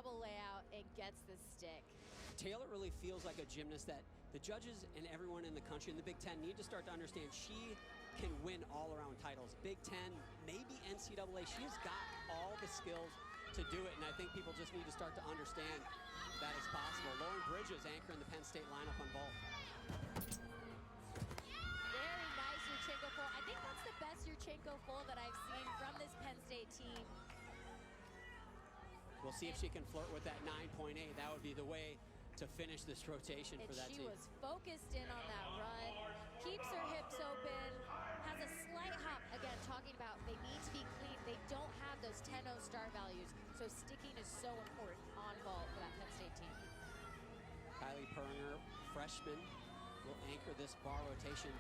double layout and gets the stick. Taylor really feels like a gymnast that the judges and everyone in the country in the Big Ten need to start to understand she can win all-around titles. Big Ten, maybe NCAA, she has got all the skills to do it, and I think people just need to start to understand that it's possible. Lauren Bridges anchoring the Penn State lineup on vault. Very nice Yurchenko full. I think that's the best Yurchenko full that I've seen from this Penn State team. We'll see if she can flirt with that 9.8. That would be the way to finish this rotation for that team. She was focused in on that run, keeps her hips open, has a slight hop. Again, talking about they need to be clean. They don't have those 10-0 star values, so sticking is so important on vault for that Penn State team. Kylie Perringer, freshman, will anchor this bar rotation.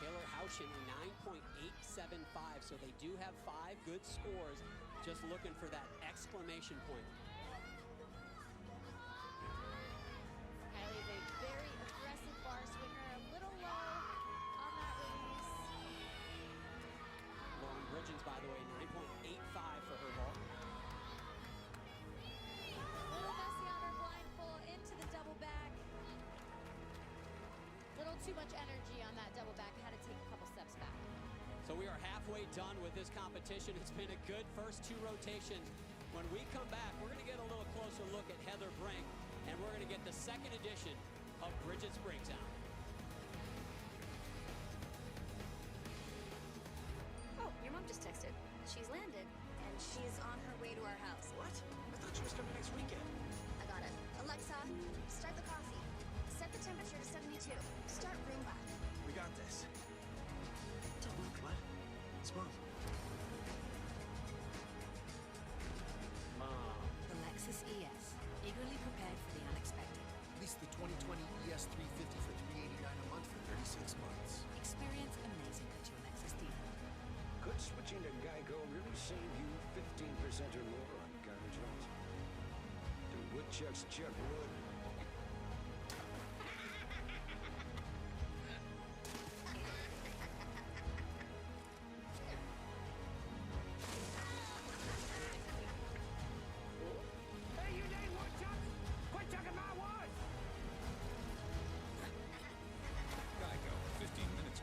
Taylor Houchen, a 9.875, so they do have 5 good scores, just looking for that exclamation point. Kylie's a very aggressive bar swinger, a little low on that release. Lauren Bridges, by the way, 9.85 for her vault. A little messy on her blind full into the double back. Little too much energy on that double back, had to take a couple steps back. So we are halfway done with this competition. It's been a good first 2 rotations. When we come back, we're gonna get a little closer look at Heather Brink, and we're gonna get the second edition of Bridget's Breakdown. Oh, your mom just texted. She's landed, and she's on her way to our house. What? I thought she was coming next weekend. I got it. Alexa, start the coffee. Set the temperature to 72. Start Roomba. We got this. Don't look, what? It's Mom. Mom. The Lexus ES, eagerly prepared for the unexpected. Lease the 2020 ES 350 for $389 a month for 36 months. Experience amazing at your Lexus dealer. Could switching to Geico really save you 15% or more on car insurance? Do woodchucks chuck wood?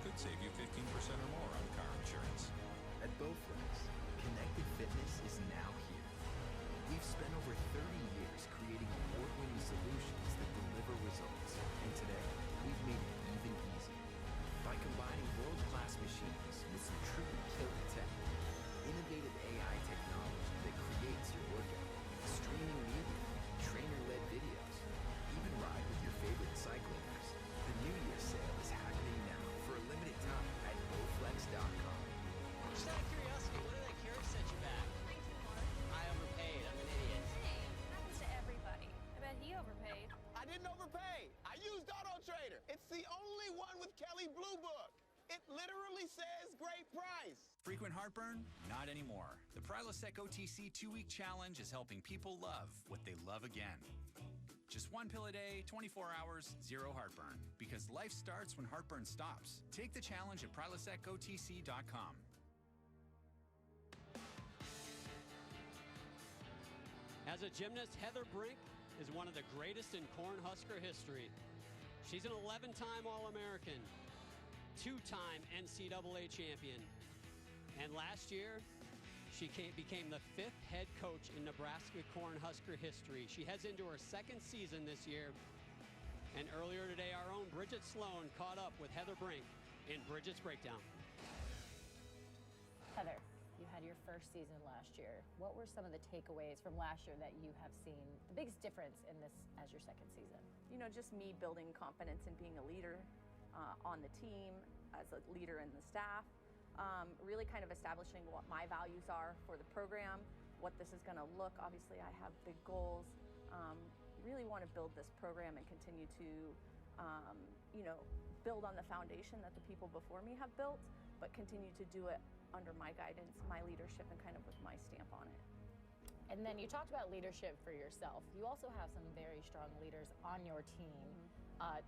Could save you 15% or more on car insurance. At Bowflex, connected fitness is now here. We've spent over 30 years creating award-winning solutions that deliver results. And today, we've made it even easier. By combining world-class machines with some truly killer tech, innovative AI technology that creates your workout, streaming music, trainer-led videos, even ride with your favorite cyclists. The New Year sale is happening now for a limited time at Bowflex.com. Just out of curiosity, what did that carrot set you back? 19 more. I overpaid. I'm an idiot. Hey, happens to everybody. I bet he overpaid. I didn't overpay. I used Auto Trader. It's the only one with Kelly Blue Book. It literally says great price. Frequent heartburn? Not anymore. The Prilosec OTC 2-week challenge is helping people love what they love again. Just 1 pill a day, 24 hours, 0 heartburn. Because life starts when heartburn stops. Take the challenge at PrilosecOTC.com. As a gymnast, Heather Brink is one of the greatest in Cornhusker history. She's an 11-time All-American, 2-time NCAA champion. And last year, she became the 5th head coach in Nebraska Cornhusker history. She heads into her 2nd season this year. And earlier today, our own Bridget Sloan caught up with Heather Brink in Bridget's Breakdown. Heather, you had your first season last year. What were some of the takeaways from last year that you have seen the biggest difference in this as your 2nd season? You know, just me building confidence in being a leader on the team, as a leader in the staff. Really kind of establishing what my values are for the program, what this is going to look. Obviously, I have big goals. Really want to build this program and continue to, you know, build on the foundation that the people before me have built, but continue to do it under my guidance, my leadership, and kind of with my stamp on it. And then you talked about leadership for yourself. You also have some very strong leaders on your team.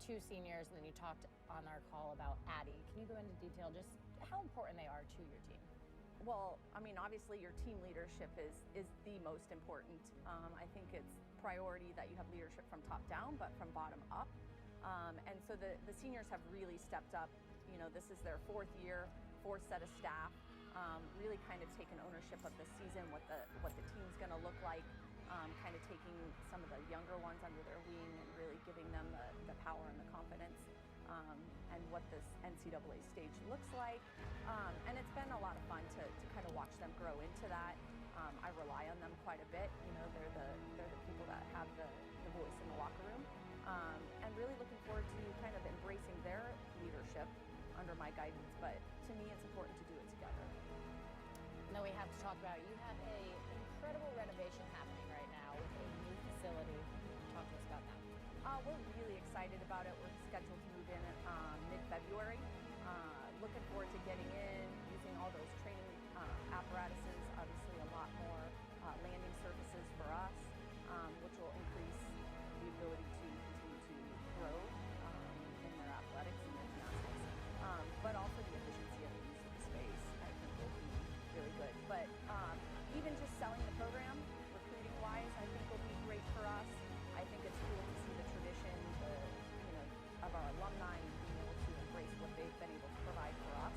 2 seniors, and then you talked on our call about Addie. Can you go into detail just how important they are to your team? Well, I mean, obviously your team leadership is the most important. I think it's priority that you have leadership from top down, but from bottom up. And so the seniors have really stepped up. You know, this is their 4th year, 4th set of staff, really kind of taken ownership of the season, what the team's going to look like, kind of taking some of the younger ones under their wing and really giving them the power and the confidence, and what this NCAA stage looks like. And it's been a lot of fun to kind of watch them grow into that. I rely on them quite a bit. You know, they're the people that have the voice in the locker room, and really looking forward to kind of embracing their leadership under my guidance. But to me, it's important to do it together. And then we have to talk about, you have a incredible renovation happening right now with a new facility. Talk to us about that. We're really excited about it. We're scheduled to move in mid-February. Looking forward to getting in, using all those training apparatuses, obviously a lot more landing surfaces for us, which will increase the ability to continue to grow in their athletics and their gymnastics, but also the efficiency of the use of the space, I think, will be really good. But even just selling the program, recruiting-wise, I think will be great for us. I think it's cool to see the tradition, of our alumni and being able to embrace what they've been able to provide for us,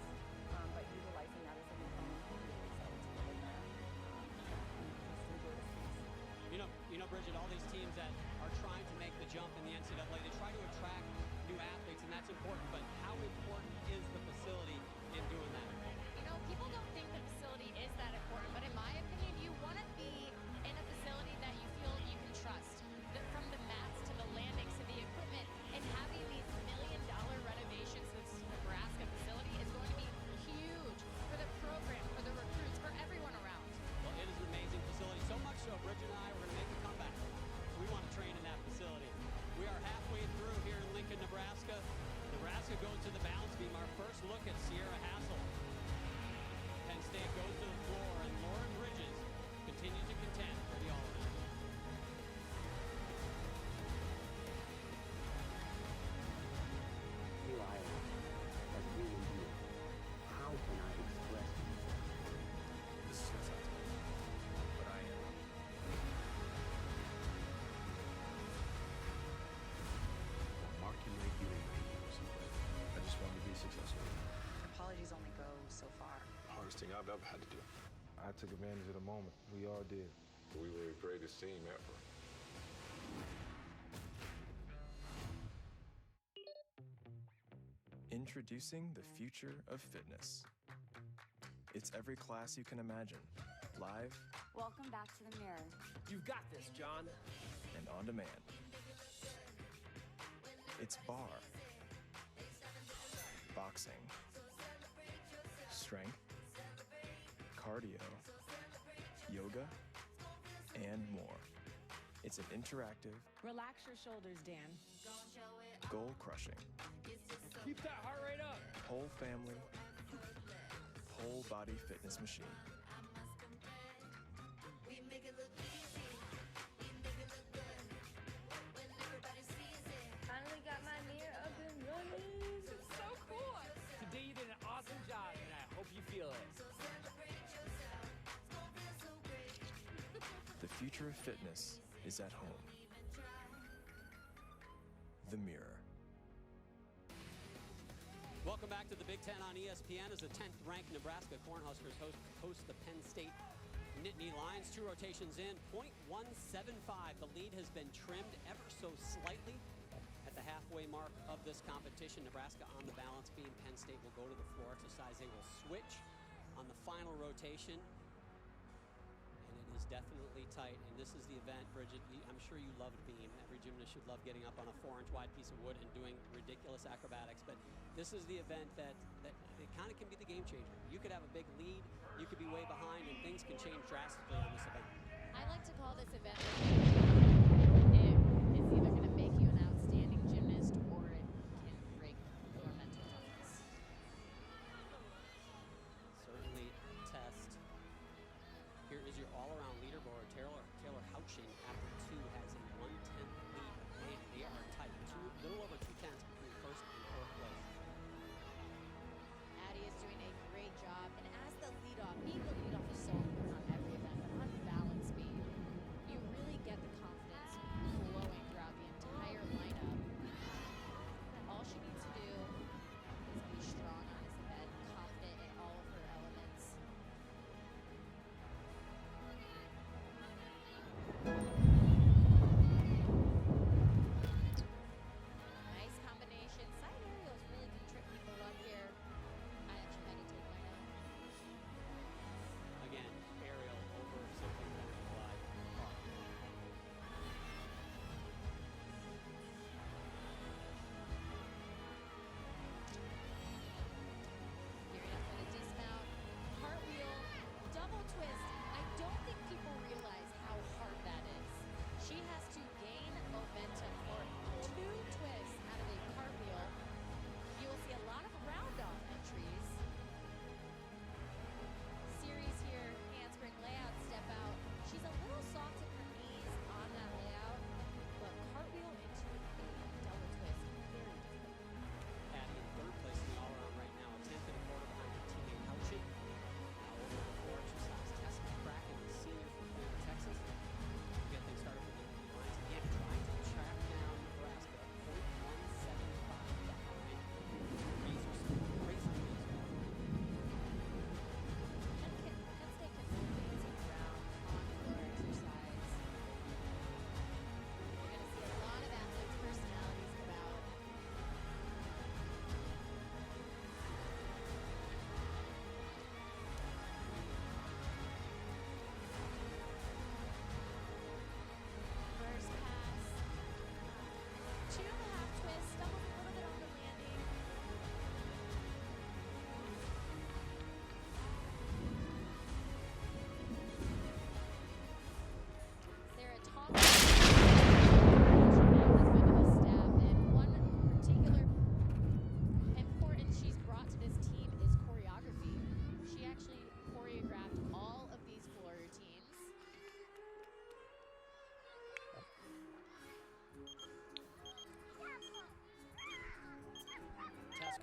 but utilizing that as an income. I'm really excited to get in there and just enjoy the space. You know, Bridget, all these teams that are trying to make the jump in the NCAA, they try to attract new athletes, and that's important. But how important is the facility in doing that? You know, people don't think the facility is that important, but in my opinion, you want to be in a facility that you feel you can trust. From the mats to the landings to the equipment, and having these $1 million renovations to this Nebraska facility is going to be huge for the program, for the recruits, for everyone around. Well, it is an amazing facility, so much so Bridget and I are going to make a comeback. We want to train in that facility. We are halfway through here in Lincoln, Nebraska. Nebraska goes to the balance beam. Our first look at Sierra Hassel. Penn State goes to the floor, and Lauren Bridges continues to contend for the All-American. Here I am, as human being. How can I express myself? This is gonna sound terrible, but I am. Mark, you might be late or something. I just want to be successful. Apologies only go so far. Hardest thing I've ever had to do. I took advantage of the moment. We all did. We were the greatest team ever. Introducing the future of fitness. It's every class you can imagine, live Welcome back to the mirror. You've got this, John. and on demand. It's bar, boxing, strength, cardio, yoga, and more. It's an interactive, Relax your shoulders, Dan. goal-crushing, Keep that heart rate up. whole family, whole body fitness machine. Finally got my mirror up and running. This is so cool. Today you did an awesome job, and I hope you feel it. The future of fitness is at home. The Mirror. Welcome back to the Big Ten on ESPN as the 10th-ranked Nebraska Cornhuskers host the Penn State Nittany Lions. 2 rotations in, .175. The lead has been trimmed ever so slightly at the halfway mark of this competition. Nebraska on the balance beam. Penn State will go to the floor exercise. They will switch on the final rotation. And it is definitely tight. And this is the event, Bridget, I'm sure you loved beam. Every gymnast should love getting up on a 4-inch wide piece of wood and doing ridiculous acrobatics. But this is the event that it kind of can be the game changer. You could have a big lead, you could be way behind, and things can change drastically on this event. I like to call this event it is either going to make you an outstanding gymnast or it can break your mental toughness. Certainly test. Here is your all-around leaderboard. Taylor Houching after 2 has a 1/10 lead. Man, they are tight. Little over 2 tenths between first and fourth place. Addie is doing a great job, and as the leadoff, being the leadoff is so important on every event, but on balance beam, you really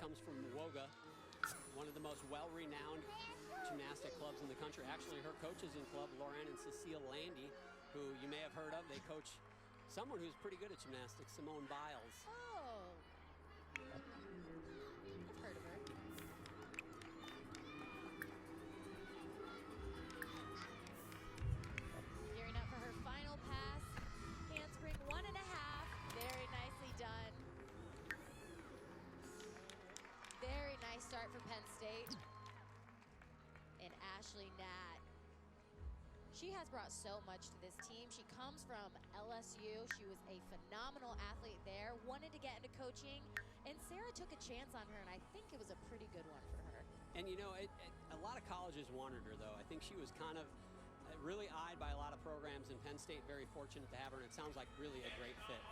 comes from Woga, one of the most well-renowned gymnastic clubs in the country. Actually, her coaches in club, Lauren and Cecile Landy, who you may have heard of. They coach someone who's pretty good at gymnastics, Simone Biles. Oh. I've heard of her. Gearing up for her final pass. Handspring 1.5. Very nicely done. Very nice start for Penn State. And Ashley Nat. She has brought so much to this team. She comes from LSU. She was a phenomenal athlete there, wanted to get into coaching, and Sarah took a chance on her, and I think it was a pretty good one for her. And you know, a lot of colleges wanted her, though. I think she was kind of really eyed by a lot of programs, and Penn State very fortunate to have her, and it sounds like really a great fit.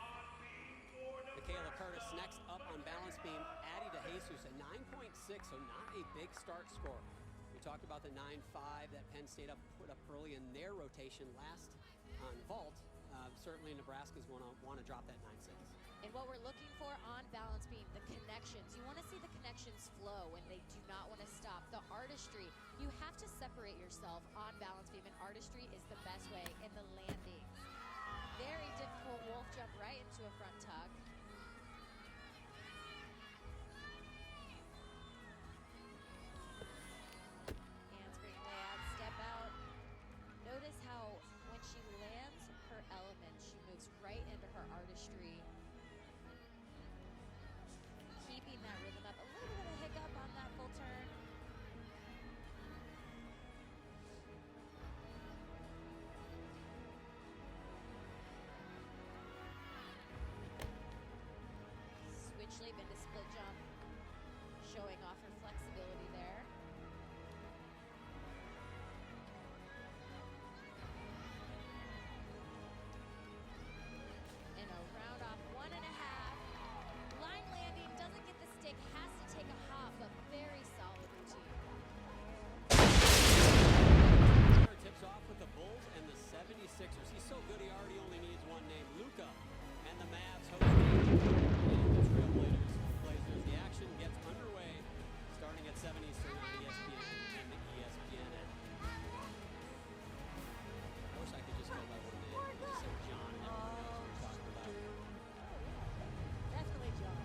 Michaela Curtis next up on balance beam. Addie DeJesus, a 9.6, so not a big start score. We talked about the 9.5 that Penn State put up early in their rotation last on vault. Certainly Nebraska's going to want to drop that 9.6. And what we're looking for on balance beam, the connections. You want to see the connections flow when they do not want to stop. The artistry, you have to separate yourself on balance beam, and artistry is the best way in the landing. Very difficult wolf jump right into a front tuck. Handspring layout, step out. Notice how when she lands her element, she moves right into her artistry. Keeping that rhythm up. A little bit of a hiccup on that full turn. Switch leap into split jump, showing off her flexibility there. And a round off 1.5. Line landing, doesn't get the stick, has to take a hop, but very solid routine. Tips off with the Bulls and the 76ers. He's so good he already only needs one name, Luka. And the Mavs hosting the Trailblazers. The action gets underway starting at 7 Eastern on ESPN and the ESPN app. I wish I could just go by one name. I just said John and everyone knows what we're talking about. Definitely John.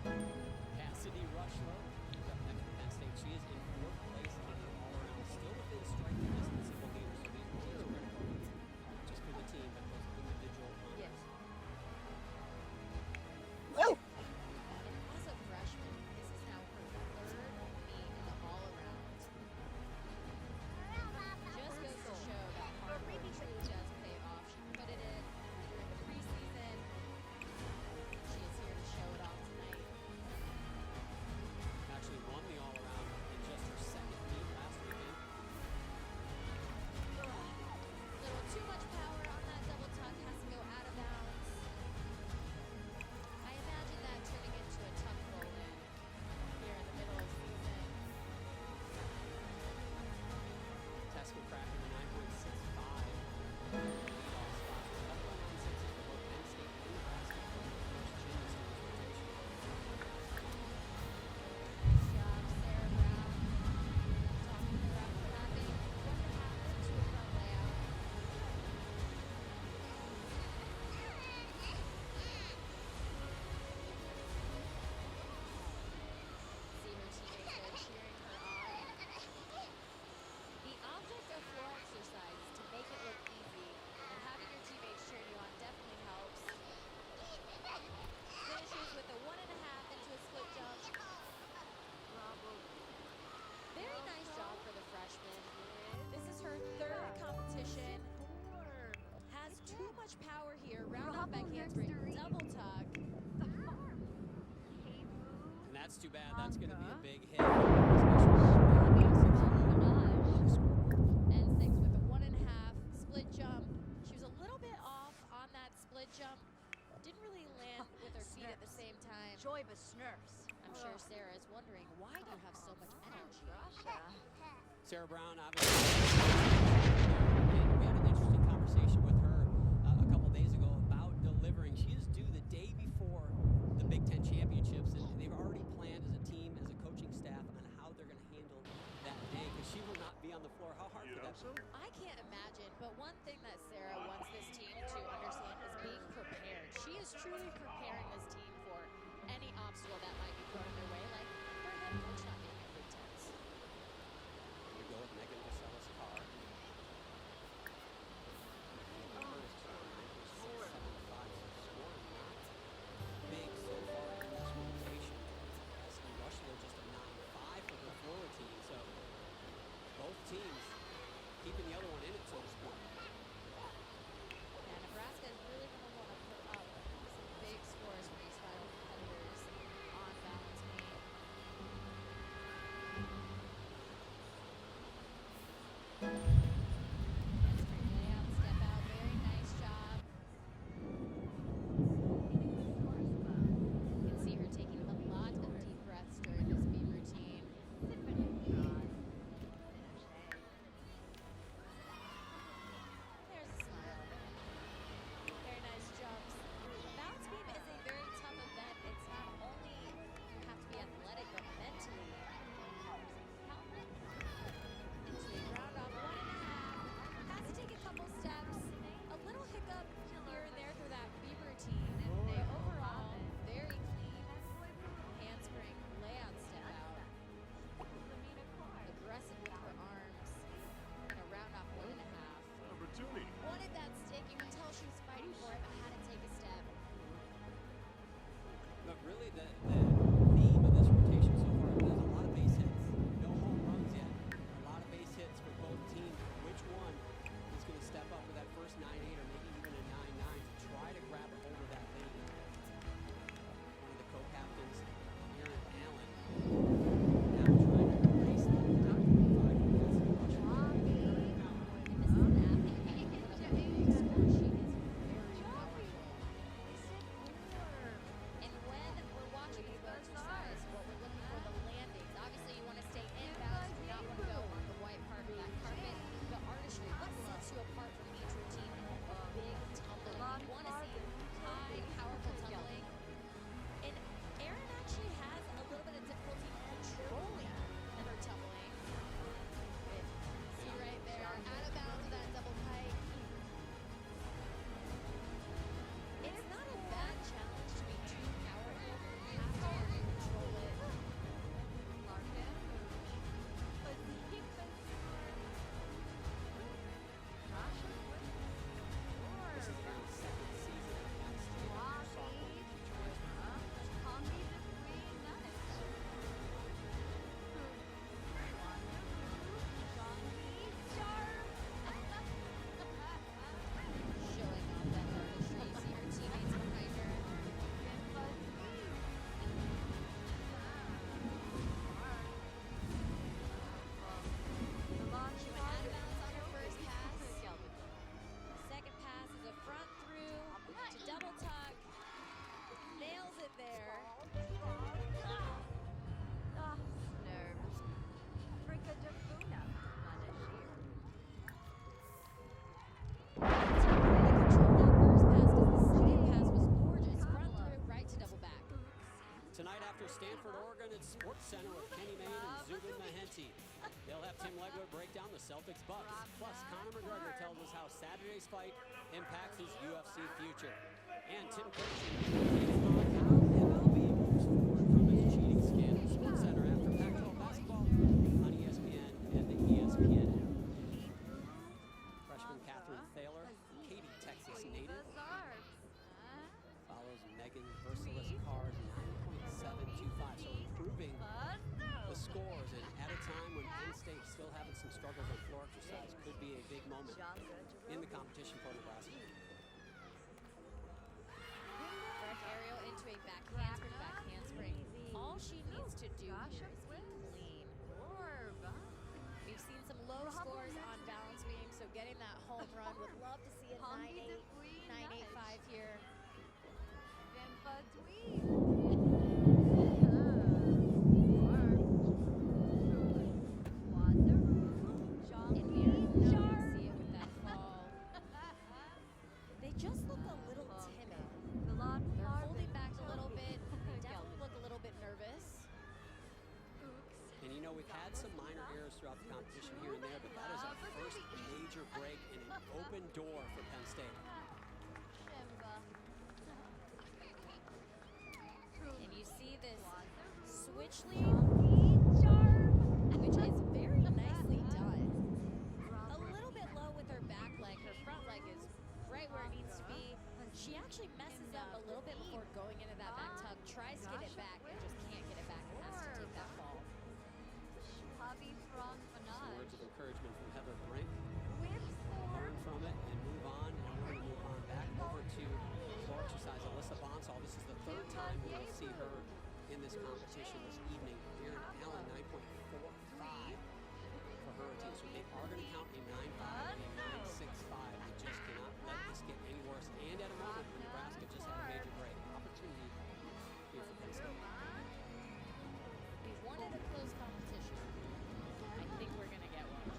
Cassidy Rushlow is up next for Penn State. She is in 4th place on the all-around, still within striking distance of the leaders. So these are critical, not just for the team, but those individual honors. Yes. And as a freshman, this is now her 3rd meet in the all-around. Just goes to show that hard work truly does pay off. She put it in during the preseason. She is here to show it off tonight. Actually won the all-around in just her 2nd meet last weekend. A little too much power on that double tuck, has to go out of bounds. I imagine that turning into a tough roll-in here in the middle of season. Tesco cracking the 9.65. Leadoff spot. A couple of 9.6s for both Penn State and Nebraska for the first gymnast in this rotation. Nice job, Sarah Brown. Talking about having 1.5 into a front layout. See her teammates there cheering her on. The object of floor exercise is to make it look easy, and having your teammates cheering you on definitely helps. Finishes with a 1.5 into a split jump. Very nice job for the freshman. This is her 3rd competition. Has too much power here. Round off back handspring, double tuck. And that's too bad. That's going to be a big hit. Especially N6 with a 1.5 split jump. She was a little bit off on that split jump. Didn't really land with her feet at the same time. Joy besnurfs. I'm sure Sarah is wondering, why do you have so much energy? Sarah Brown, obviously. We had an interesting conversation with her a couple days ago about delivering. She is due the day before the Big Ten championships, and they've already planned as a team, as a coaching the theme of this rotation so far. There's a lot of base hits. No home runs yet. A lot of base hits for both teams. Which one is going to step up with that first 9-8 or maybe even a 9-9 to try to grab a hold of that lead? One of the co-captains, Aaron Allen, now trying to race the top 7 at Sports Center with Kenny Mayne and Zubin Mehenti. They'll have Tim Legwood break down the Celtics Bucks. Plus, Conor McGregor tells us how Saturday's fight impacts his UFC future. And Tim Kirchin takes on how MLB moves forward from his cheating scandal. Sports Center after Pac-12 basketball on ESPN and the ESPN app. Freshman Catherine Thaler, Katy, Texas native, follows Megan Versailles Carr's 9.725, so improving the scores, and at a time when Penn State still having some struggles on floor exercise, could be a big moment in the competition for Nebraska. Front aerial into a back handspring. All she needs to do here is be clean. We've seen some low scores on balance beam, so getting that home run, would love to see a 9-8, 9-8-5 here. They just look a little timid. They're holding back a little bit. They definitely look a little bit nervous. And you know, we've had some minor errors throughout the competition here and there, but that is our first major break and an open door for Penn State. And you see this switch lead, which is very nicely done. A little bit low with her back leg. Her front leg is right where it needs to be. She actually messes up a little bit before going into that back tuck, tries to get it back and just can't get it back and has to take that fall. Some words of encouragement from Heather Brink. Learn from it and move on, and we're going to move on back over to floor exercise. Alyssa Bonsall, this is the third time we will see her in this competition this evening. Aaron Allen, 9.45 for her routine. So they are going to count a 9.5 and a 9.65. They just cannot let this get any worse. And at a moment when Nebraska just had a major break. Opportunity here for Penn State. We wanted a close competition. I think we're going to get one.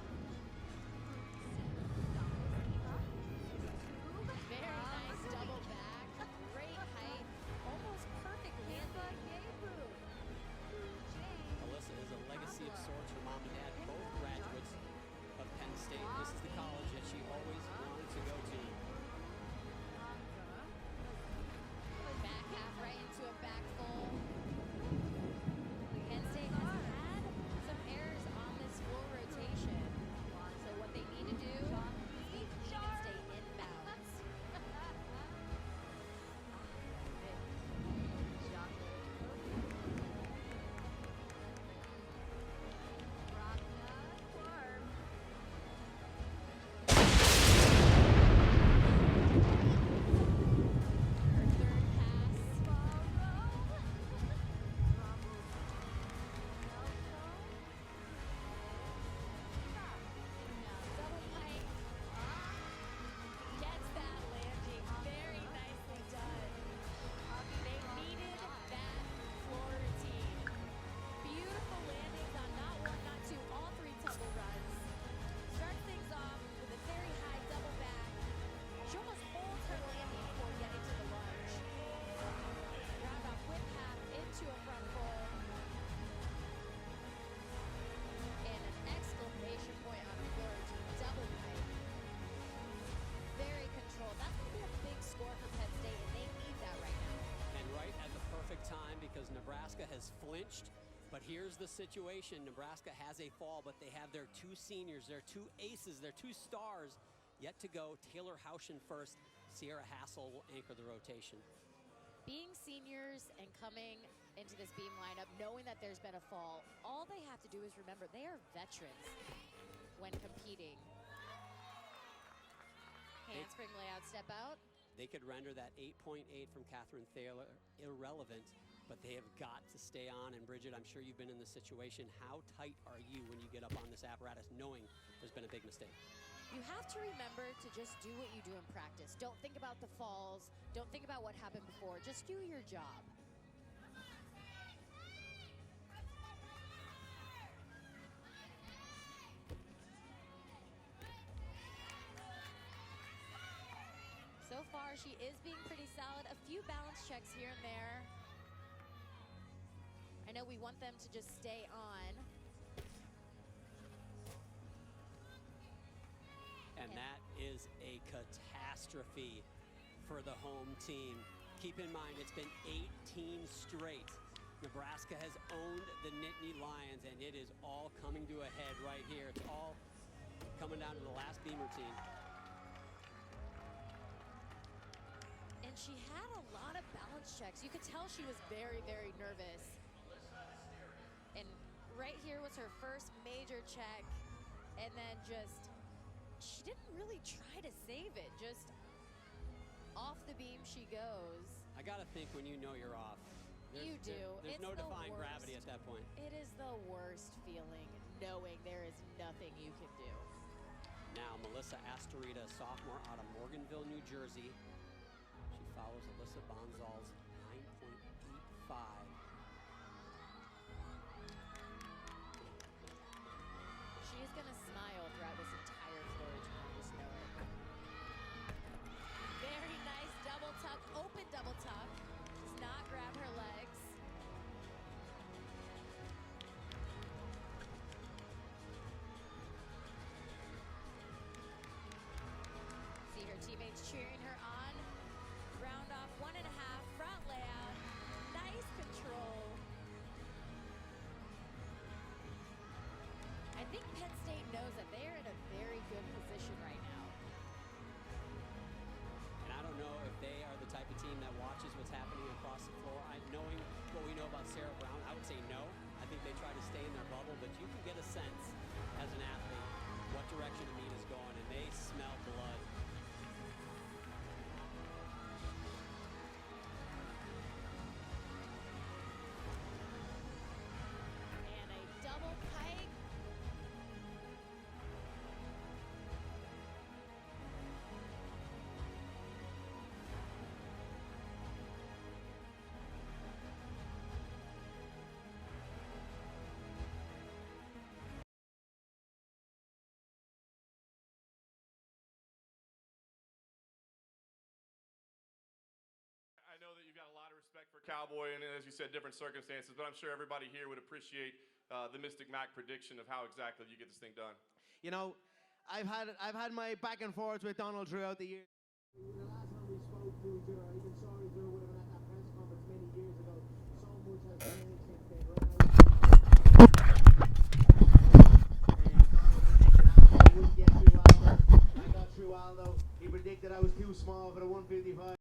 Very nice double back. Great height. Almost perfect landing. Alyssa is a legacy of sorts. Her mom and dad, both graduates of Penn State. This is the college has flinched, but here's the situation. Nebraska has a fall, but they have their two seniors, their two aces, their two stars yet to go. Taylor Houchen first. Sierra Hassel will anchor the rotation. Being seniors and coming into this beam lineup, knowing that there's been a fall, all they have to do is remember they are veterans when competing. Handspring layout, step out. They could render that 8.8 from Catherine Thaler irrelevant, but they have got to stay on. And Bridget, I'm sure you've been in this situation. How tight are you when you get up on this apparatus knowing there's been a big mistake? You have to remember to just do what you do in practice. Don't think about the falls. Don't think about what happened before. Just do your job. So far, she is being pretty solid. A few balance checks here and there. I know we want them to just stay on. And that is a catastrophe for the home team. Keep in mind, it's been 18 straight. Nebraska has owned the Nittany Lions, and it is all coming to a head right here. It's all coming down to the last beam routine. And she had a lot of balance checks. You could tell she was very, very nervous. And right here was her first major check. And then she didn't really try to save it. Just off the beam she goes. I gotta think when you know you're off. You do. There's no defying gravity at that point. It is the worst feeling knowing there is nothing you can do. Now Melissa Astorita, sophomore out of Morganville, New Jersey. She follows Alyssa Bonzal's 9.85. She is going to smile throughout this entire floor, you just know it. Very nice double tuck, open double tuck. Does not grab her legs. See her teammates cheering her on. Round off 1.5, front layout. Nice control. I think Penn State knows that they are in a very good position right now. And I don't know if they are the type of team that watches what's happening across the floor. Knowing what we know about Sarah Brown, I would say no. I think they try to stay in their bubble, but you can get a sense as an athlete what direction the meet is going, and they smell blood. And a double pike. I know that you've got a lot of respect for Cowboy and, as you said, different circumstances, but I'm sure everybody here would appreciate the Mystic Mac prediction of how exactly you get this thing done. You know, I've had my back and forth with Donald throughout the year. The last time we spoke to each other, even sorry Bill would have been at that press conference many years ago. So much has changed since then, right? I wouldn't get through Aldo. I got through Aldo. He predicted I was too small for the 155.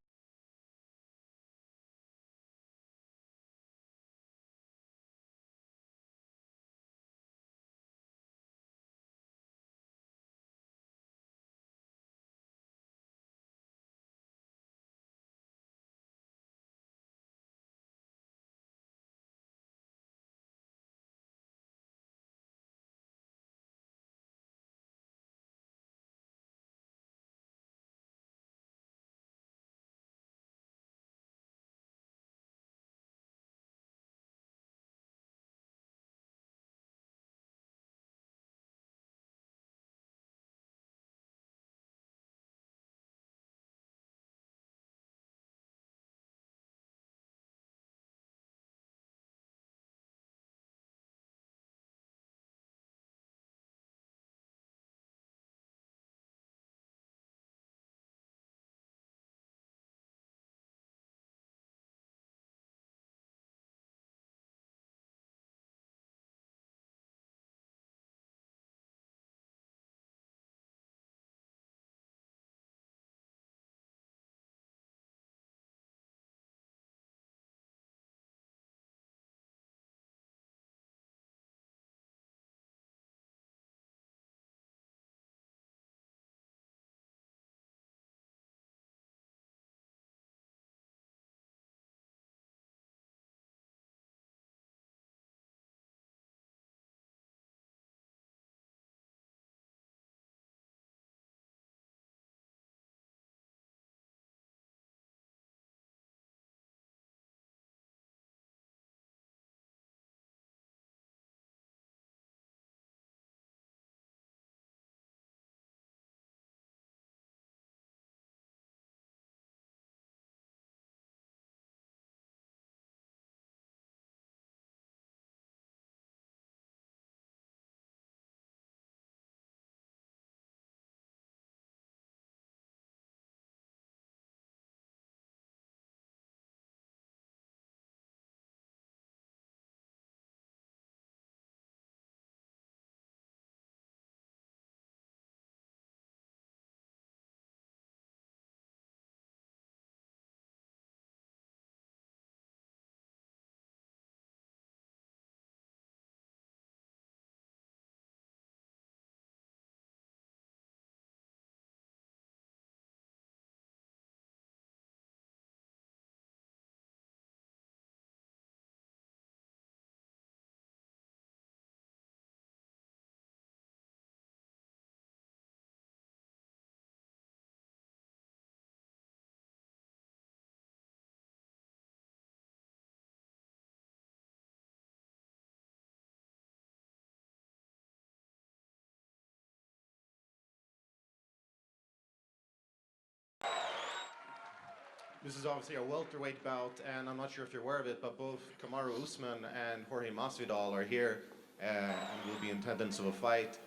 This is obviously a welterweight bout, and I'm not sure if you're aware of it, but both Kamaru Usman and Jorge Masvidal are here and will be in attendance of a fight.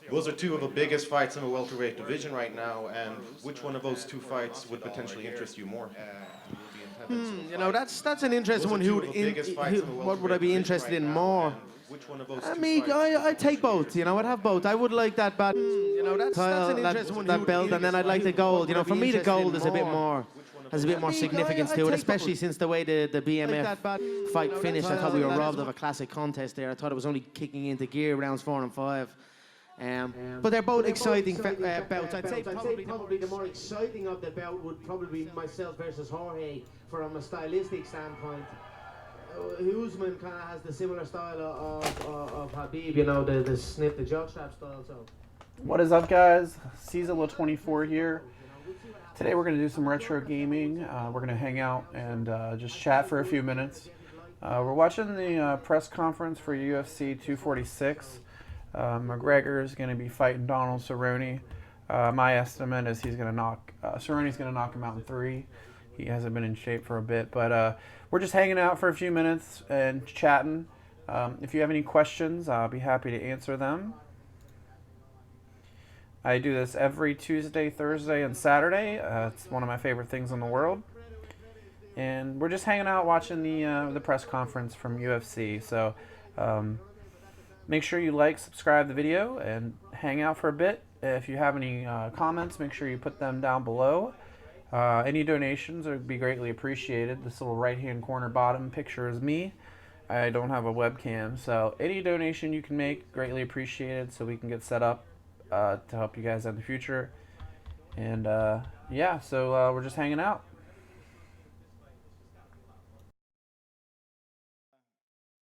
Those are two of the biggest fights in the welterweight division right now, and which one of those two fights would potentially interest you more? You know, that's an interesting one. What would I be interested in more? Which one of those I'd take both. You know, I'd have both. I would like that bad. You know, that's an interesting one. That belt, and then I'd like the gold. You know, for me, the gold is a bit more. Has a bit more significance to it, especially since the way the BMF fight finished. I thought we were robbed of a classic contest there. I thought it was only kicking into gear rounds 4 and 5. But they're both exciting bouts. I'd say probably the more exciting of the bout would probably be myself versus Jorge from a stylistic standpoint. Usman kind of has the similar style of Habib, you know, the snip, the jockstrap style. So. What is up, guys? Czilla24 here. Today we're going to do some retro gaming. We're going to hang out and just chat for a few minutes. We're watching the press conference for UFC 246. McGregor is going to be fighting Donald Cerrone. My estimate is he's going to knock Cerrone's going to knock him out in 3. He hasn't been in shape for a bit, but we're just hanging out for a few minutes and chatting. If you have any questions, I'll be happy to answer them. I do this every Tuesday, Thursday, and Saturday. It's one of my favorite things in the world. And we're just hanging out watching the press conference from UFC. So make sure you like, subscribe the video, and hang out for a bit. If you have any comments, make sure you put them down below. Any donations would be greatly appreciated. This little right-hand corner bottom picture is me. I don't have a webcam, so any donation you can make, greatly appreciated, so we can get set up to help you guys in the future. And yeah, so we're just hanging out.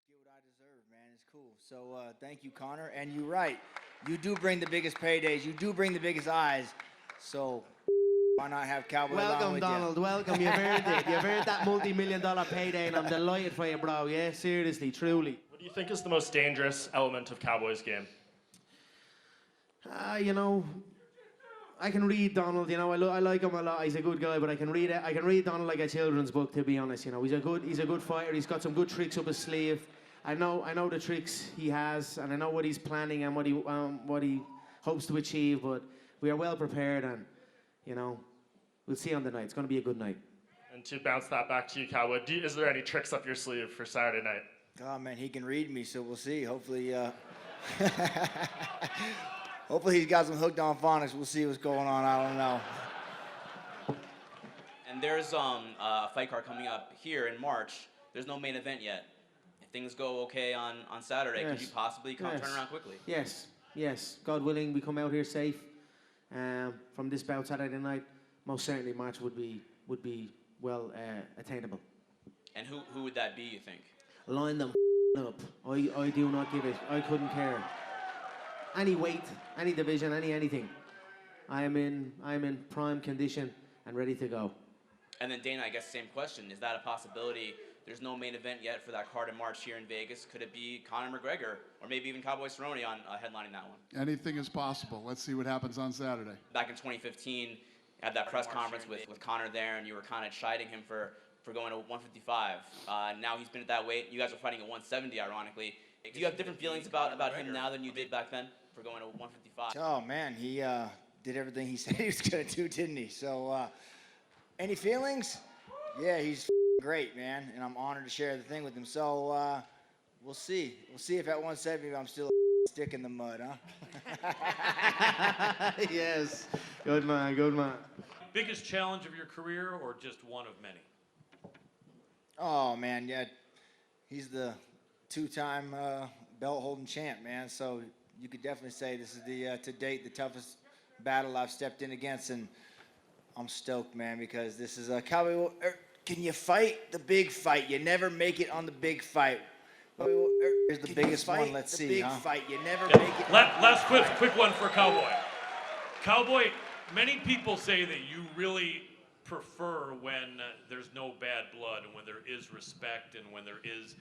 Get what I deserve, man. It's cool. So thank you, Connor. And you're right. You do bring the biggest paydays. You do bring the biggest eyes. So why not have Cowboy Welcome, Donald. Welcome. You've earned it. You've earned that multi-million-dollar payday, and I'm delighted for you, bro. Yeah, seriously, truly. What do you think is the most dangerous element of Cowboy's game? You know, I can read Donald. You know, I like him a lot. He's a good guy, but I can read it. I can read Donald like a children's book, to be honest. You know, he's a good fighter. He's got some good tricks up his sleeve. I know the tricks he has, and I know what he's planning and what he hopes to achieve. But we are well prepared, and you know, we'll see on the night. It's going to be a good night. And to bounce that back to you, Cowboy, is there any tricks up your sleeve for Saturday night? Oh man, he can read me, so we'll see. Hopefully. Hopefully he's got some hooked on phonics. We'll see what's going on. I don't know. And there's a fight card coming up here in March. There's no main event yet. If things go okay on Saturday, Yes. could you possibly turn around quickly? Yes. God willing, we come out here safe. From this bout Saturday night, most certainly March would be well attainable. And who would that be, you think? Line them up. I do not give it. I couldn't care. Any weight, any division, anything. I am in prime condition and ready to go. And then Dana, I guess same question. Is that a possibility? There's no main event yet for that card in March here in Vegas. Could it be Conor McGregor or maybe even Cowboy Cerrone on headlining that one? Anything is possible. Let's see what happens on Saturday. Back in 2015, at that press conference with Conor there, and you were kind of chiding him for going to 155. Now he's been at that weight. You guys are fighting at 170, ironically. Do you have different feelings about him now than you did back then for going to 155? Oh man, he did everything he said he was gonna do, didn't he? So, any feelings? Yeah, he's great, man, and I'm honored to share the thing with him. So, we'll see. We'll see if at 170 I'm still a stick in the mud, huh? Yes, good man. Biggest challenge of your career, or just one of many? Oh man, yeah, he's the two-time belt-holding champ, man. So you could definitely say this is the to date the toughest battle I've stepped in against, and I'm stoked, man, because this is a Cowboy. Can you fight the big fight? You never make it on the big fight. Here's the biggest one. Let's see, big huh? fight. You never make it. Last quick one for Cowboy. Cowboy, many people say that you really prefer when there's no bad blood and when there is respect and when there is,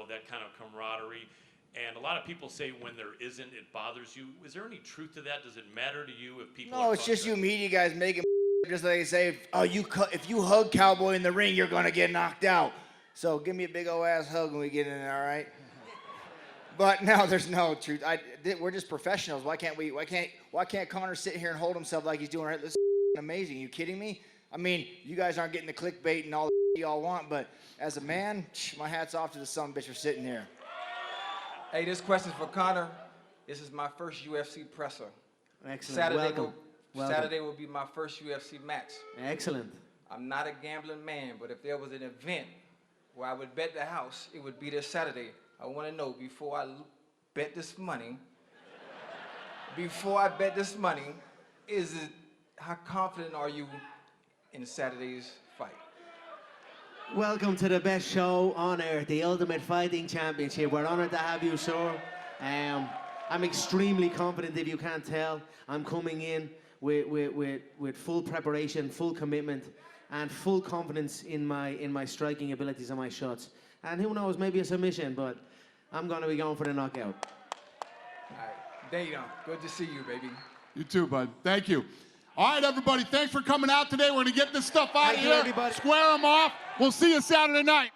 that kind of camaraderie. And a lot of people say when there isn't, it bothers you. Is there any truth to that? Does it matter to you if people? No, it's just you media guys making Just like they say, oh, if you hug Cowboy in the ring, you're gonna get knocked out. So give me a big old ass hug when we get in there, all right? But no, there's no truth. We're just professionals. Why can't Connor sit here and hold himself like he's doing right? This is amazing. You kidding me? I mean, you guys aren't getting the clickbait and all the y'all want, but as a man, my hat's off to the son of a bitch for sitting here. Hey, this question's for Connor. This is my first UFC presser. Excellent. Welcome. Saturday will be my first UFC match. Excellent. I'm not a gambling man, but if there was an event where I would bet the house, it would be this Saturday. I want to know before I bet this money, how confident are you in Saturday's fight? Welcome to the best show on earth, the Ultimate Fighting Championship. We're honored to have you, sir. I'm extremely confident, if you can't tell. I'm coming in with full preparation, full commitment, and full confidence in my striking abilities and my shots. And who knows, maybe a submission, but I'm going to be going for the knockout. All right, there you go. Good to see you, baby. You too, bud. Thank you. All right, everybody, thanks for coming out today. We're going to get this stuff out of here. Everybody. Square them off. We'll see you Saturday night.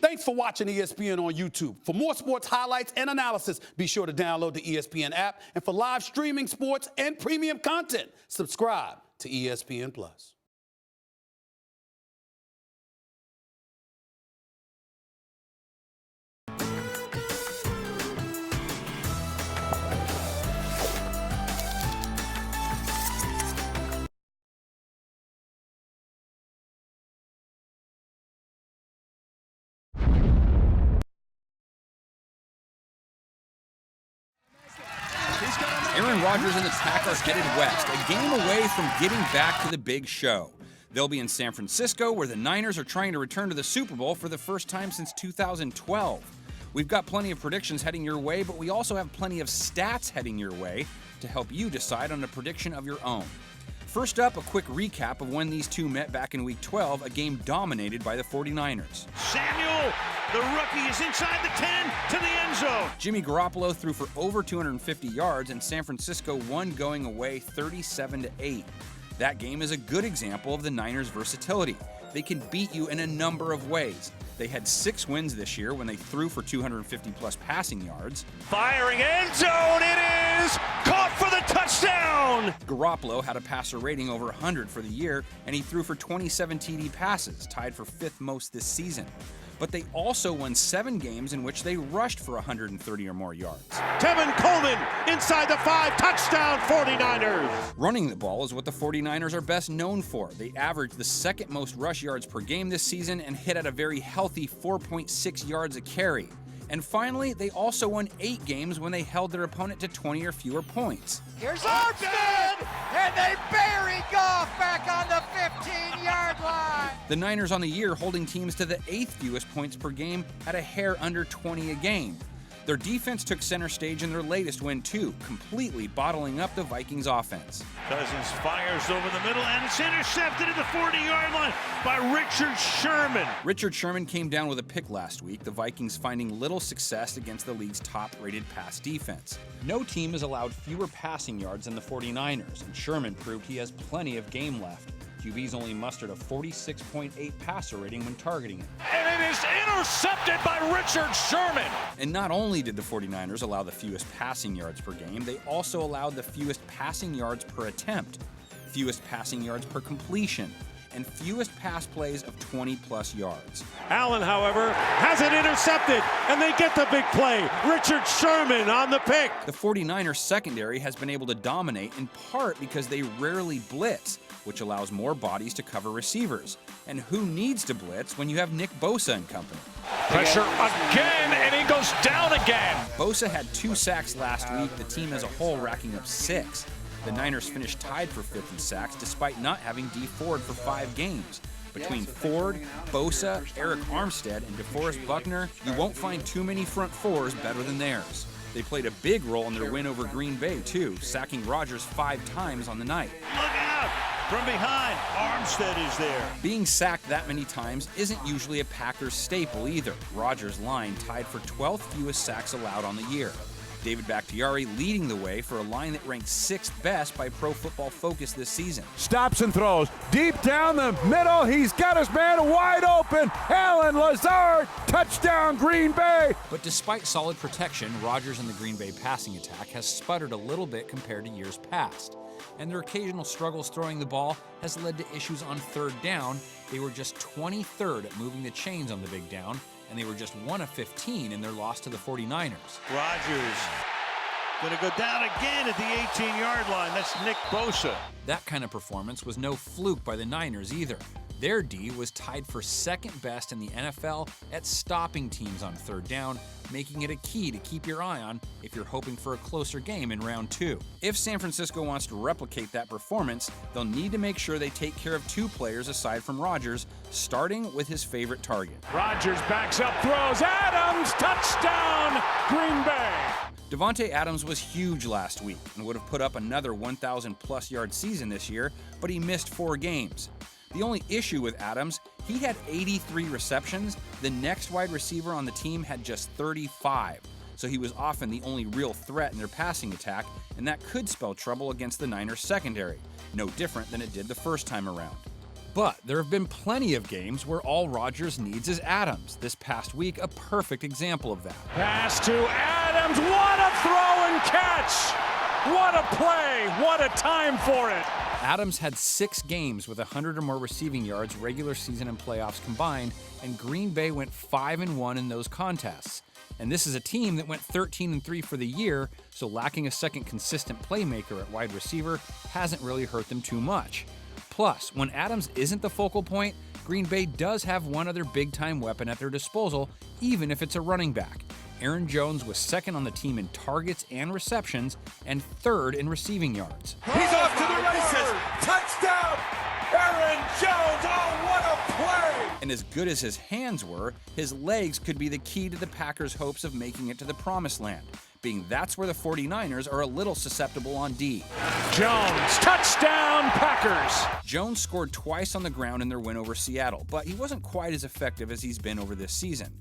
Thanks for watching ESPN on YouTube. For more sports highlights and analysis, be sure to download the ESPN app. And for live streaming sports and premium content, subscribe to ESPN+. Aaron Rodgers and the Packers headed west, a game away from getting back to the big show. They'll be in San Francisco, where the Niners are trying to return to the Super Bowl for the first time since 2012. We've got plenty of predictions heading your way, but we also have plenty of stats heading your way to help you decide on a prediction of your own. First up, a quick recap of when these two met back in Week 12, a game dominated by the 49ers. Samuel, the rookie, is inside the 10 to the end zone. Jimmy Garoppolo threw for over 250 yards, and San Francisco won going away 37-8. That game is a good example of the Niners' versatility. They can beat you in a number of ways. They had 6 wins this year when they threw for 250-plus passing yards. Firing end zone, it is caught for the touchdown! Garoppolo had a passer rating over 100 for the year, and he threw for 27 TD passes, tied for 5th most this season. But they also won 7 games in which they rushed for 130 or more yards. Tevin Coleman inside the 5, touchdown 49ers! Running the ball is what the 49ers are best known for. They averaged the 2nd most rush yards per game this season and hit at a very healthy 4.6 yards a carry. And finally, they also won 8 games when they held their opponent to 20 or fewer points. Here's Armstead, and they bury Goff back on the 15-yard line. The Niners on the year holding teams to the 8th fewest points per game at a hair under 20 a game. Their defense took center stage in their latest win too, completely bottling up the Vikings offense. Cousins fires over the middle, and it's intercepted at the 40-yard line by Richard Sherman. Richard Sherman came down with a pick last week, the Vikings finding little success against the league's top-rated pass defense. No team has allowed fewer passing yards than the 49ers, and Sherman proved he has plenty of game left. QB's only mustered a 46.8 passer rating when targeting him. And it is intercepted by Richard Sherman! And not only did the 49ers allow the fewest passing yards per game, they also allowed the fewest passing yards per attempt, fewest passing yards per completion, and fewest pass plays of 20-plus yards. Allen, however, has it intercepted, and they get the big play. Richard Sherman on the pick. The 49ers secondary has been able to dominate in part because they rarely blitz, which allows more bodies to cover receivers. And who needs to blitz when you have Nick Bosa and company? Pressure again, and he goes down again. Bosa had 2 sacks last week, the team as a whole racking up 6. The Niners finished tied for 5th in sacks despite not having Dee Ford for 5 games. Between Ford, Bosa, Eric Armstead, and DeForest Buckner, you won't find too many front fours better than theirs. They played a big role in their win over Green Bay, too, sacking Rodgers 5 times on the night. Look out! From behind, Armstead is there. Being sacked that many times isn't usually a Packers staple either. Rodgers' line tied for 12th fewest sacks allowed on the year. David Bakhtiari leading the way for a line that ranked 6th best by Pro Football Focus this season. Stops and throws. Deep down the middle. He's got his man wide open. Allen Lazard. Touchdown, Green Bay. But despite solid protection, Rodgers and the Green Bay passing attack has sputtered a little bit compared to years past. And their occasional struggles throwing the ball has led to issues on 3rd down. They were just 23rd at moving the chains on the big down, and they were just 1 of 15 in their loss to the 49ers. Rodgers going to go down again at the 18-yard line. That's Nick Bosa. That kind of performance was no fluke by the Niners either. Their D was tied for 2nd best in the NFL at stopping teams on 3rd down, making it a key to keep your eye on if you're hoping for a closer game in round 2. If San Francisco wants to replicate that performance, they'll need to make sure they take care of 2 players aside from Rodgers, starting with his favorite target. Rodgers backs up, throws. Adams, touchdown, Green Bay. Davante Adams was huge last week and would have put up another 1,000-plus yard season this year, but he missed 4 games. The only issue with Adams, he had 83 receptions. The next wide receiver on the team had just 35. So he was often the only real threat in their passing attack, and that could spell trouble against the Niners secondary. No different than it did the first time around. But there have been plenty of games where all Rodgers needs is Adams. This past week, a perfect example of that. Pass to Adams. What a throw and catch! What a play! What a time for it! Adams had 6 games with 100 or more receiving yards regular season and playoffs combined, and Green Bay went 5-1 in those contests. And this is a team that went 13-3 for the year, so lacking a second consistent playmaker at wide receiver hasn't really hurt them too much. Plus, when Adams isn't the focal point, Green Bay does have one other big-time weapon at their disposal, even if it's a running back. Aaron Jones was 2nd on the team in targets and receptions and 3rd in receiving yards. He's off to the races. Touchdown, Aaron Jones. Oh, what a play! And as good as his hands were, his legs could be the key to the Packers' hopes of making it to the promised land, being that's where the 49ers are a little susceptible on D. Jones, touchdown, Packers! Jones scored twice on the ground in their win over Seattle, but he wasn't quite as effective as he's been over this season.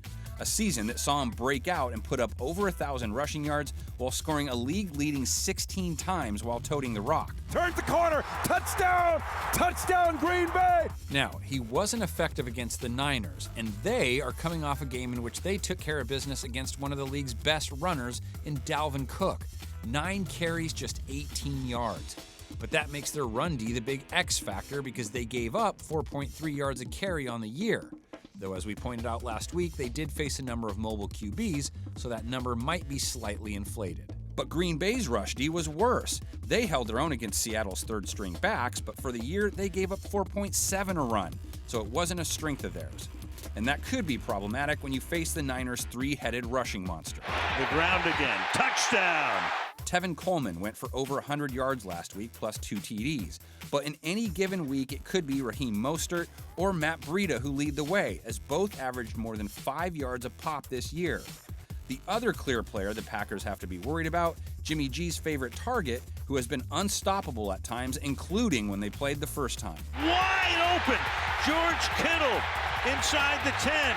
A season that saw him break out and put up over 1,000 rushing yards while scoring a league-leading 16 times while toting the rock. Turns the corner, touchdown! Touchdown, Green Bay! Now, he wasn't effective against the Niners, and they are coming off a game in which they took care of business against one of the league's best runners in Dalvin Cook. 9 carries, just 18 yards. But that makes their run D the big X factor because they gave up 4.3 yards a carry on the year. Though, as we pointed out last week, they did face a number of mobile QBs, so that number might be slightly inflated. But Green Bay's rush D was worse. They held their own against Seattle's 3rd-string backs, but for the year, they gave up 4.7 a run, so it wasn't a strength of theirs. And that could be problematic when you face the Niners' 3-headed rushing monster. The ground again, touchdown! Tevin Coleman went for over 100 yards last week, plus 2 TDs. But in any given week, it could be Raheem Mostert or Matt Breida who lead the way, as both averaged more than 5 yards a pop this year. The other clear player the Packers have to be worried about, Jimmy G's favorite target, who has been unstoppable at times, including when they played the first time. Wide open, George Kittle inside the 10.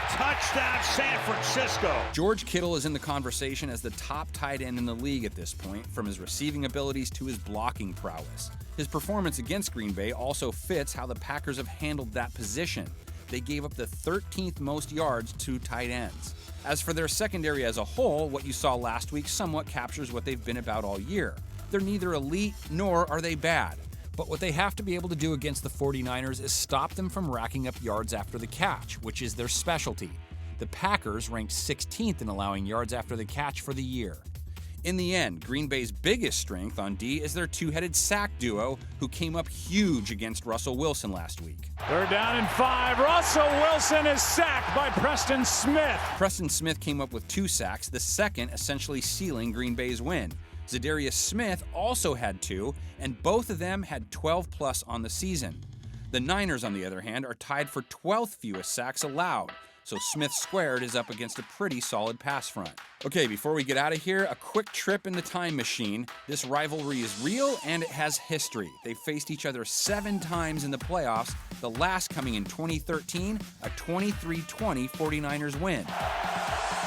Touchdown, San Francisco. George Kittle is in the conversation as the top tight end in the league at this point, from his receiving abilities to his blocking prowess. His performance against Green Bay also fits how the Packers have handled that position. They gave up the 13th most yards to tight ends. As for their secondary as a whole, what you saw last week somewhat captures what they've been about all year. They're neither elite nor are they bad. But what they have to be able to do against the 49ers is stop them from racking up yards after the catch, which is their specialty. The Packers ranked 16th in allowing yards after the catch for the year. In the end, Green Bay's biggest strength on D is their 2-headed sack duo, who came up huge against Russell Wilson last week. They're down in 5. Russell Wilson is sacked by Preston Smith. Preston Smith came up with 2 sacks, the second essentially sealing Green Bay's win. Zadarius Smith also had 2, and both of them had 12-plus on the season. The Niners, on the other hand, are tied for 12th fewest sacks allowed, so Smith squared is up against a pretty solid pass front. Okay, before we get out of here, a quick trip in the time machine. This rivalry is real and it has history. They faced each other 7 times in the playoffs, the last coming in 2013, a 23-20 49ers win.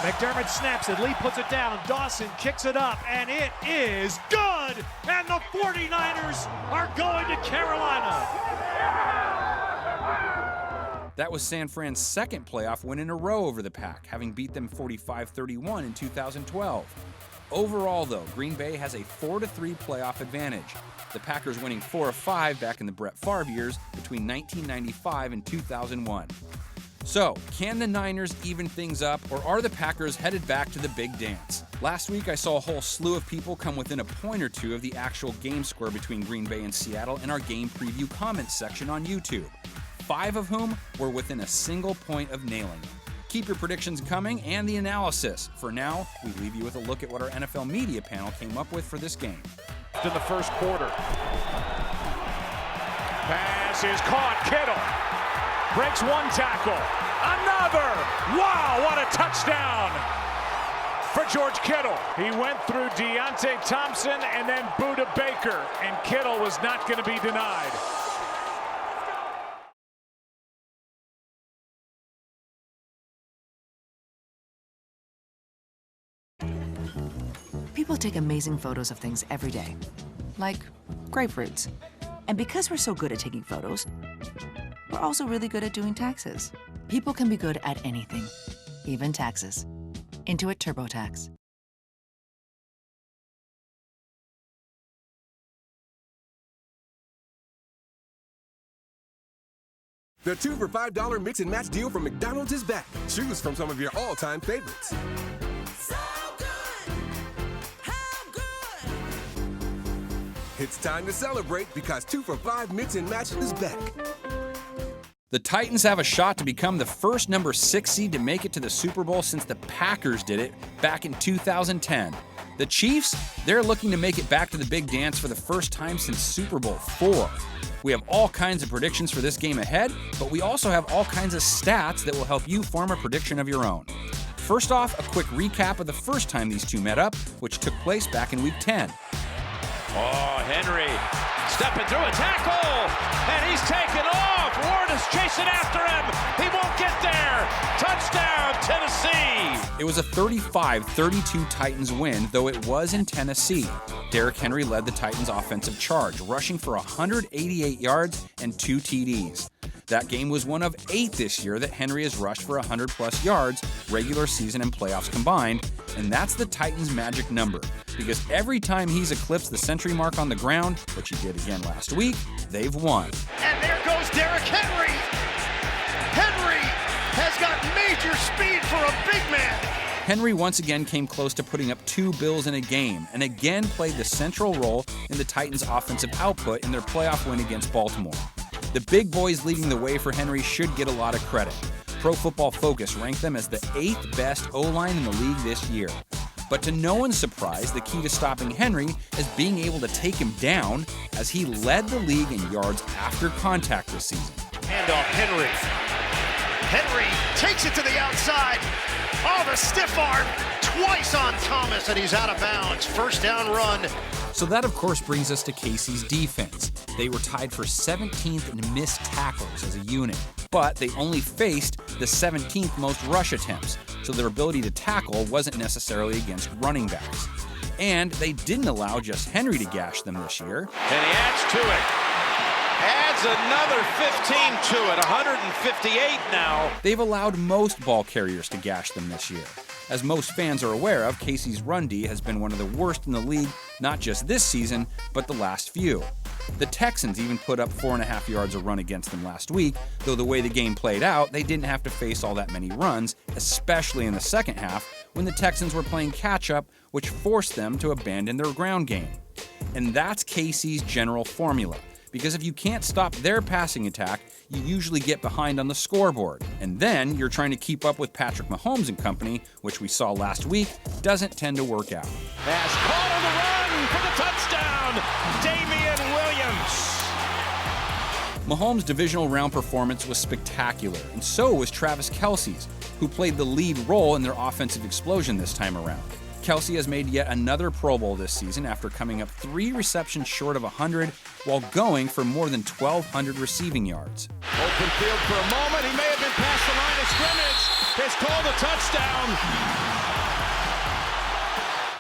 McDermott snaps it, Lee puts it down, Dawson kicks it up, and it is good! And the 49ers are going to Carolina! That was San Fran's second playoff win in a row over the Pack, having beat them 45-31 in 2012. Overall, though, Green Bay has a 4-3 playoff advantage. The Packers winning 4 of 5 back in the Brett Favre years between 1995 and 2001. So, can the Niners even things up, or are the Packers headed back to the big dance? Last week, I saw a whole slew of people come within a point or two of the actual game score between Green Bay and Seattle in our game preview comments section on YouTube. 5 of whom were within a single point of nailing it. Keep your predictions coming and the analysis. For now, we leave you with a look at what our NFL media panel came up with for this game. In the first quarter. Pass is caught, Kittle. Breaks one tackle. Another! Wow, what a touchdown for George Kittle. He went through Deontay Thompson and then Buda Baker, and Kittle was not going to be denied. People take amazing photos of things every day, like grapefruits. And because we're so good at taking photos, we're also really good at doing taxes. People can be good at anything, even taxes. Intuit TurboTax. The 2 for $5 mix and match deal from McDonald's is back. Choose from some of your all-time favorites. It's time to celebrate because 2 for $5 mix and match is back. The Titans have a shot to become the first number 6 seed to make it to the Super Bowl since the Packers did it back in 2010. The Chiefs, they're looking to make it back to the big dance for the first time since Super Bowl IV. We have all kinds of predictions for this game ahead, but we also have all kinds of stats that will help you form a prediction of your own. First off, a quick recap of the first time these two met up, which took place back in Week 10. Oh, Henry stepping through a tackle, and he's taken off. Ward is chasing after him. He won't get there. Touchdown, Tennessee. It was a 35-32 Titans win, though it was in Tennessee. Derrick Henry led the Titans' offensive charge, rushing for 188 yards and 2 TDs. That game was one of 8 this year that Henry has rushed for 100-plus yards, regular season and playoffs combined, and that's the Titans' magic number, because every time he's eclipsed the century mark on the ground, which he did again last week, they've won. And there goes Derrick Henry. Henry has got major speed for a big man. Henry once again came close to putting up 2 Bills in a game, and again played the central role in the Titans' offensive output in their playoff win against Baltimore. The big boys leading the way for Henry should get a lot of credit. Pro Football Focus ranked them as the 8th best O-line in the league this year. But to no one's surprise, the key to stopping Henry is being able to take him down, as he led the league in yards after contact this season. Handoff, Henry. Henry takes it to the outside. Oh, the stiff arm twice on Thomas, and he's out of bounds. First down run. So that, of course, brings us to KC's defense. They were tied for 17th in missed tackles as a unit, but they only faced the 17th most rush attempts, so their ability to tackle wasn't necessarily against running backs. And they didn't allow just Henry to gash them this year. And he adds to it. Adds another 15 to it, 158 now. They've allowed most ball carriers to gash them this year. As most fans are aware of, KC's run D has been one of the worst in the league, not just this season, but the last few. The Texans even put up 4.5 yards a run against them last week, though the way the game played out, they didn't have to face all that many runs, especially in the second half, when the Texans were playing catch-up, which forced them to abandon their ground game. And that's KC's general formula, because if you can't stop their passing attack, you usually get behind on the scoreboard. And then you're trying to keep up with Patrick Mahomes and company, which we saw last week, doesn't tend to work out. Pass caught on the run for the touchdown, Damian Mahomes' divisional round performance was spectacular, and so was Travis Kelce's, who played the lead role in their offensive explosion this time around. Kelce has made yet another Pro Bowl this season after coming up 3 receptions short of 100 while going for more than 1,200 receiving yards. Open field for a moment. He may have been past the line of scrimmage. It's called a touchdown.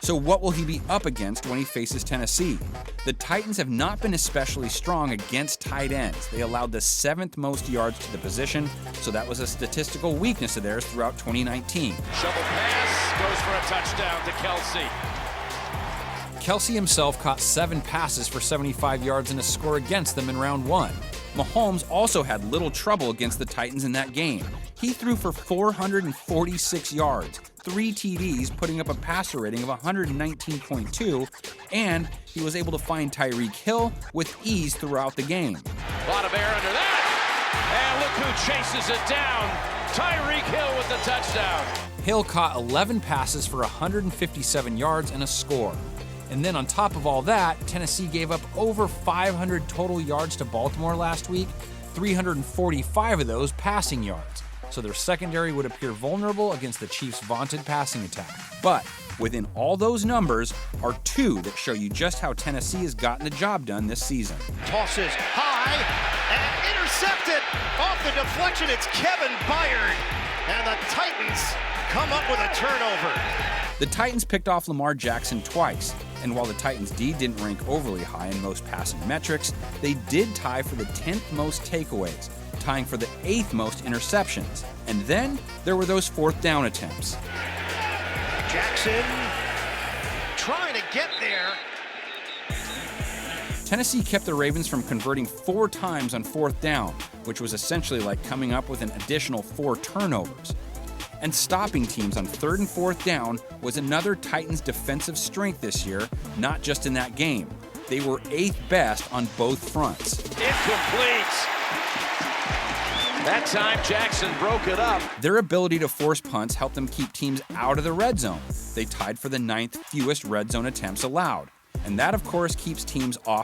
So what will he be up against when he faces Tennessee? The Titans have not been especially strong against tight ends. They allowed the 7th most yards to the position, so that was a statistical weakness of theirs throughout 2019. Shovel pass goes for a touchdown to Kelce. Kelce himself caught 7 passes for 75 yards and a score against them in round 1. Mahomes also had little trouble against the Titans in that game. He threw for 446 yards, 3 TDs, putting up a passer rating of 119.2, and he was able to find Tyreek Hill with ease throughout the game. A lot of air under that, and look who chases it down. Tyreek Hill with the touchdown. Hill caught 11 passes for 157 yards and a score. And then on top of all that, Tennessee gave up over 500 total yards to Baltimore last week, 345 of those passing yards. So their secondary would appear vulnerable against the Chiefs' vaunted passing attack. But within all those numbers are 2 that show you just how Tennessee has gotten the job done this season. Tosses high and intercepted off the deflection. It's Kevin Byard, and the Titans come up with a turnover. The Titans picked off Lamar Jackson twice, and while the Titans' D didn't rank overly high in most passing metrics, they did tie for the 10th most takeaways, tying for the 8th most interceptions. And then there were those 4th down attempts. Jackson trying to get there. Tennessee kept the Ravens from converting 4 times on 4th down, which was essentially like coming up with an additional 4 turnovers. And stopping teams on 3rd and 4th down was another Titans' defensive strength this year, not just in that game. They were 8th best on both fronts. Incomplete. That time Jackson broke it up. Their ability to force punts helped them keep teams out of the red zone. They tied for the 9th fewest red zone attempts allowed. And that, of course, keeps teams off the